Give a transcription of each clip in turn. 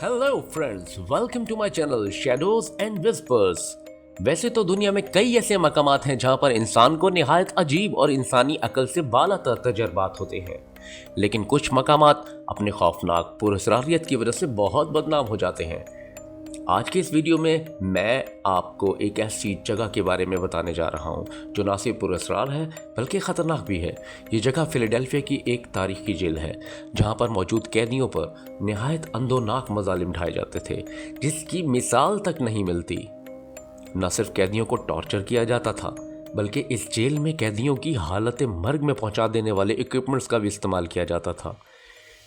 Hello friends, welcome to my channel shadows and whispers. वैसे तो दुनिया में कई ऐसे मकामात हैं जहां पर इंसान को निहायत अजीब और इंसानी अकल से बालातर तजर्बात होते हैं, लेकिन कुछ मकामात अपने खौफनाक पुरअसरारियत की वजह से बहुत बदनाम हो जाते हैं। आज के इस वीडियो में मैं आपको एक ऐसी जगह के बारे में बताने जा रहा हूँ जो ना सिर्फ पुरअसरार है बल्कि ख़तरनाक भी है। ये जगह फिलाडेल्फिया की एक तारीखी जेल है जहाँ पर मौजूद कैदियों पर निहायत अंदोनाक मजालिम ढाए जाते थे जिसकी मिसाल तक नहीं मिलती। न सिर्फ कैदियों को टॉर्चर किया जाता था बल्कि इस जेल में कैदियों की हालत मर्ग में पहुँचा देने वाले इक्विपमेंट्स का भी इस्तेमाल किया जाता था।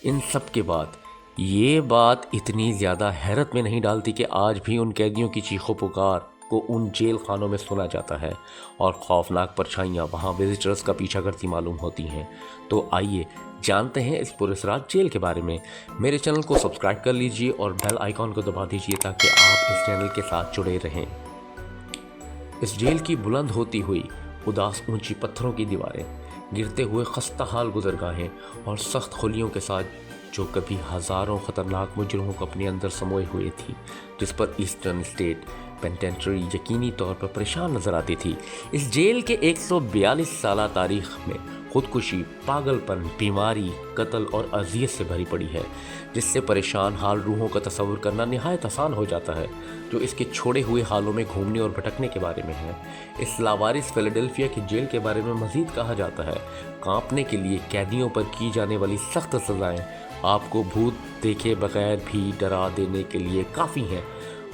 इन सब के बाद ये बात इतनी ज़्यादा हैरत में नहीं डालती कि आज भी उन कैदियों की चीखों पुकार को उन जेल खानों में सुना जाता है और खौफनाक परछाइयाँ वहाँ विजिटर्स का पीछा करती मालूम होती हैं। तो आइए जानते हैं इस पुरअसरार जेल के बारे में। मेरे चैनल को सब्सक्राइब कर लीजिए और बेल आइकॉन को दबा दीजिए ताकि आप इस चैनल के साथ जुड़े रहें। इस जेल की बुलंद होती हुई उदास ऊंची पत्थरों की दीवारें, गिरते हुए खस्ता हाल गुजरगाहें और सख्त खुलियों के साथ जो कभी हज़ारों ख़तरनाक मुजरिमों को अपने अंदर समोए हुए थी, जिस पर ईस्टर्न स्टेट पेंटेंट्री यकीनी तौर पर परेशान नज़र आती थी। इस जेल के 142 साल तारीख में खुदकुशी, पागलपन, बीमारी, कत्ल और अजियत से भरी पड़ी है, जिससे परेशान हाल रूहों का तस्वुर करना निहायत आसान हो जाता है। जो इसके छोड़े हुए हालों में घूमने और भटकने के बारे में है। इस लावारिस फिलाडेल्फिया की जेल के बारे में मज़ीद कहा जाता है, कांपने के लिए कैदियों पर की जाने वाली सख्त सज़ाएं आपको भूत देखे बगैर भी डरा देने के लिए काफ़ी हैं।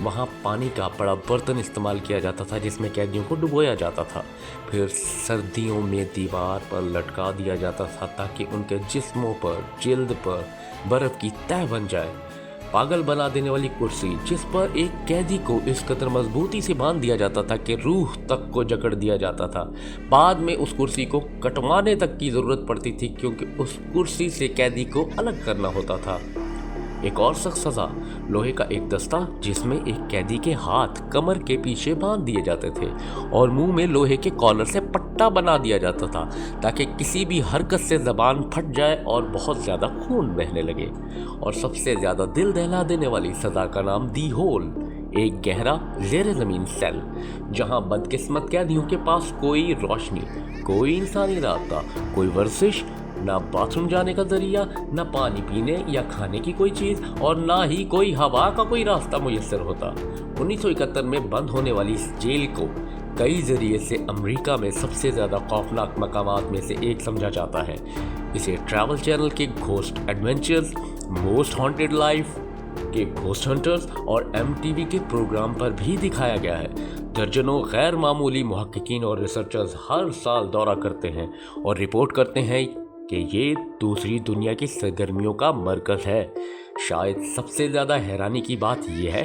वहाँ पानी का बड़ा बर्तन इस्तेमाल किया जाता था जिसमें कैदियों को डुबोया जाता था, फिर सर्दियों में दीवार पर लटका दिया जाता था ताकि उनके जिस्मों पर, जिल्द पर बर्फ़ की तह बन जाए। पागल बना देने वाली कुर्सी जिस पर एक कैदी को इस कदर मजबूती से बांध दिया जाता था कि रूह तक को जकड़ दिया जाता था। बाद में उस कुर्सी को कटवाने तक की ज़रूरत पड़ती थी क्योंकि उस कुर्सी से कैदी को अलग करना होता था। एक और सख्त सज़ा, लोहे का एक दस्ता जिसमें एक कैदी के हाथ कमर के पीछे बांध दिए जाते थे और मुंह में लोहे के कॉलर से पट्टा बना दिया जाता था ताकि किसी भी हरकत से ज़बान फट जाए और बहुत ज़्यादा खून बहने लगे। और सबसे ज़्यादा दिल दहला देने वाली सज़ा का नाम दी होल, एक गहरा ज़ेरे ज़मीन सेल जहां बदकिस्मत कैदियों के पास कोई रोशनी, कोई इंसानी रास्ता, कोई वर्जिश, ना बाथरूम जाने का जरिया, ना पानी पीने या खाने की कोई चीज़ और ना ही कोई हवा का कोई रास्ता मुयस्सर होता। 1971 में बंद होने वाली इस जेल को कई जरिए से अमेरिका में सबसे ज़्यादा खौफनाक मकामात में से एक समझा जाता है। इसे ट्रैवल चैनल के ghost adventures, most haunted life के घोस्ट हंटर्स और MTV के प्रोग्राम पर भी दिखाया गया है। दर्जनों गैर मामूली मुहक्किकीन और रिसर्चर्स हर साल दौरा करते हैं और रिपोर्ट करते हैं कि ये दूसरी दुनिया की सरगर्मियों का मरकज़ है। शायद सबसे ज़्यादा हैरानी की बात यह है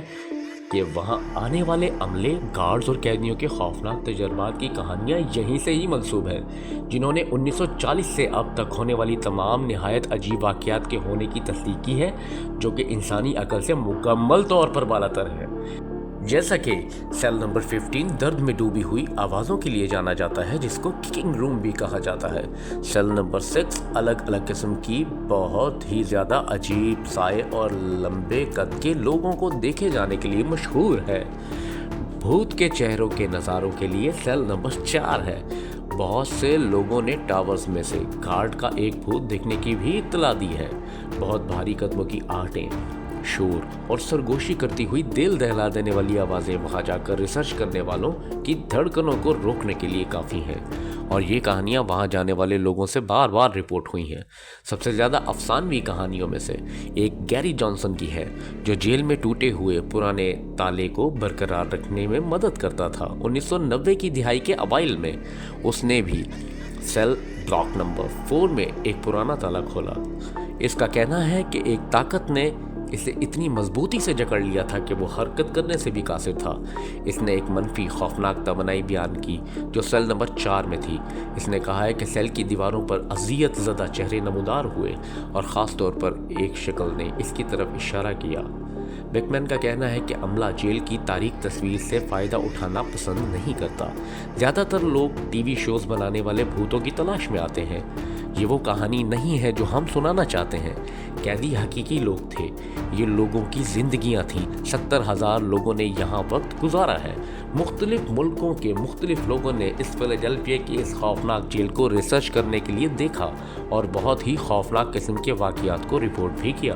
कि वहाँ आने वाले अमले, गार्ड्स और कैदियों के खौफनाक तजर्बात की कहानियाँ यहीं से ही मंसूब हैं, जिन्होंने 1940 से अब तक होने वाली तमाम निहायत अजीब वाक़यात के होने की तस्दीक की है, जो कि इंसानी अकल से मुकम्मल तौर पर बालातर है। जैसा कि सेल नंबर 15 दर्द में डूबी हुई आवाज़ों के लिए जाना जाता है, जिसको किकिंग रूम भी कहा जाता है। सेल नंबर 6 अलग अलग किस्म की बहुत ही ज़्यादा अजीब साए और लंबे कद के लोगों को देखे जाने के लिए मशहूर है। भूत के चेहरों के नज़ारों के लिए सेल नंबर 4 है। बहुत से लोगों ने टावर्स में से गार्ड का एक भूत देखने की भी इत्तला दी है। बहुत भारी कदमों की आहटें, शोर और सरगोशी करती हुई दिल दहला देने वाली आवाज़ें वहाँ जाकर रिसर्च करने वालों की धड़कनों को रोकने के लिए काफ़ी हैं और ये कहानियाँ वहाँ जाने वाले लोगों से बार बार रिपोर्ट हुई हैं। सबसे ज़्यादा अफसानवी कहानियों में से एक गैरी जॉनसन की है, जो जेल में टूटे हुए पुराने ताले को बरकरार रखने में मदद करता था। 1990 की दिहाई के अवाइल में उसने भी सेल ब्लॉक नंबर 4 में एक पुराना ताला खोला। इसका कहना है कि एक ताकत ने इसे इतनी मजबूती से जकड़ लिया था कि वो हरकत करने से भी कासिर था। इसने एक मनफी खौफनाक तमन्नाई बयान की जो सेल नंबर 4 में थी। इसने कहा है कि सेल की दीवारों पर अजियत ज़दा चेहरे नमूदार हुए और ख़ास तौर पर एक शक्ल ने इसकी तरफ इशारा किया। बेकमैन का कहना है कि अमला जेल की तारीख तस्वीर से फ़ायदा उठाना पसंद नहीं करता। ज़्यादातर लोग TV शोज़ बनाने वाले भूतों की तलाश में आते हैं یہ وہ کہانی نہیں ہے جو ہم سنانا چاہتے ہیں۔ قیدی حقیقی لوگ تھے، یہ لوگوں کی زندگیاں تھیں۔ 70,000 لوگوں نے یہاں وقت گزارا ہے۔ مختلف ملکوں کے مختلف لوگوں نے اس فیلاڈیلفیا کی اس خوفناک جیل کو ریسرچ کرنے کے لیے دیکھا اور بہت ہی خوفناک قسم کے واقعات کو رپورٹ بھی کیا۔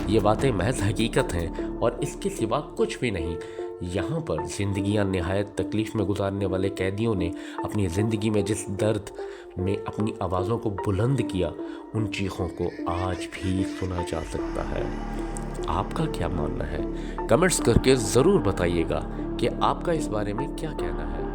یہ باتیں محض حقیقت ہیں اور اس کے سوا کچھ بھی نہیں۔ یہاں پر زندگیاں نہایت تکلیف میں گزارنے والے قیدیوں نے اپنی زندگی میں جس درد میں اپنی آوازوں کو بلند کیا، ان چیخوں کو آج بھی سنا جا سکتا ہے۔ آپ کا کیا ماننا ہے؟ کمنٹس کر کے ضرور بتائیے گا کہ آپ کا اس بارے میں کیا کہنا ہے۔